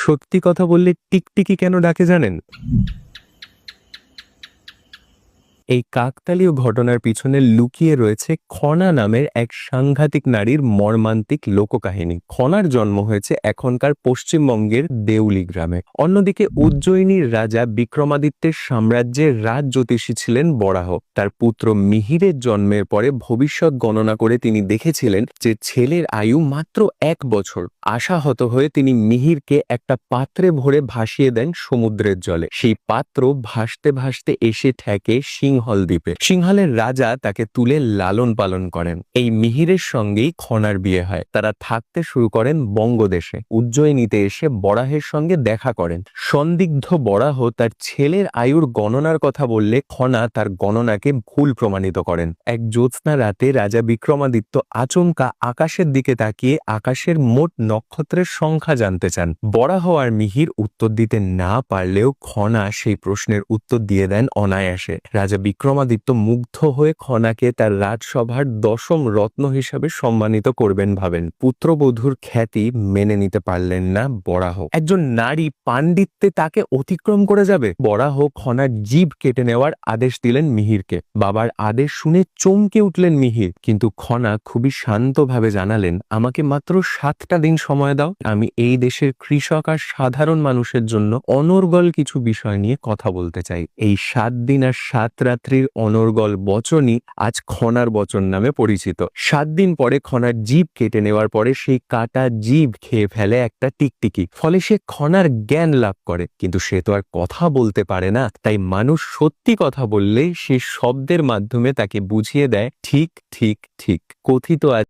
সত্যি কথা বললে টিকটিকি কেন ডাকে জানেন? এই কাকতালীয় ঘটনার পিছনে লুকিয়ে রয়েছে খনা নামের এক সাংঘাতিক নারীর মর্মান্তিক লোককাহিনী। খনার জন্ম হয়েছে এখনকার পশ্চিমবঙ্গের দেউলি গ্রামে। অন্যদিকে উজ্জয়িনীর রাজা বিক্রমাদিত্যের সাম্রাজ্যের রাজ জ্যোতিষী ছিলেন বরাহ। তার পুত্র মিহিরের জন্মের পরে ভবিষ্যৎ গণনা করে তিনি দেখেছিলেন যে ছেলের আয়ু মাত্র 1 বছর। আশাহত হয়ে তিনি মিহিরকে একটা পাত্রে ভরে ভাসিয়ে দেন সমুদ্রের জলে। সেই পাত্র ভাসতে ভাসতে এসে ঠেকে সিংহল দ্বীপে। সিংহলের রাজা তাকে তুলে লালন পালন করেন। এই মিহিরের সঙ্গেই খনার বিয়ে হয়। তারা থাকতে শুরু করেন বঙ্গদেশে। উজ্জয়িনীতে এসে বরাহের সঙ্গে দেখা করেন। সন্দিগ্ধ বরাহ তার ছেলের আয়ুর গণনার কথা বললে খনা তার গণনাকে ভুল প্রমাণিত করেন। এক জ্যোৎস্না রাতে রাজা বিক্রমাদিত্য আচমকা আকাশের দিকে তাকিয়ে আকাশের মোট নক্ষত্রের সংখ্যা জানতে চান। বরাহ আর মিহির উত্তর দিতে না পারলেও খনা সেই প্রশ্নের উত্তর দিয়ে দেন অনায়াসে। রাজা বিক্রমাদিত্য মুগ্ধ হয়ে খনাকে তার রাজসভার 10ম রত্ন হিসাবে সম্মানিত করবেন ভাবেন। পুত্রবধূর খ্যাতি মেনে নিতে পারলেন না বরাহ। একজন নারী পাণ্ডিত্যে তাকে অতিক্রম করে যাবে? বরাহ খনার জিভ কেটে নেওয়ার আদেশ দিলেন মিহিরকে। বাবার আদেশ শুনে চমকে উঠলেন মিহির, কিন্তু খনা খুবই শান্তভাবে জানালেন, আমাকে মাত্র 7টা দিন সময় দাও। আমি এই দেশের কৃষক আর সাধারণ মানুষের জন্য অনর্গল কিছু বিষয় নিয়ে কথা বলতে চাই। এই 7 দিন আর 7 রাত্রির অনর্গল বচনই আজ খনার বচন নামে পরিচিত। 7 দিন পরে খনার জিভ কেটে নেওয়ার পরে সেই কাটা জিভ খেয়ে ফেলে একটা টিকটিকি। ফলে সে খনার জ্ঞান লাভ করে, কিন্তু সে তো আর কথা বলতে পারে না। তাই মানুষ সত্যি কথা বললে সে শব্দের মাধ্যমে তাকে বুঝিয়ে দেয় ঠিক ঠিক ঠিক। কথিত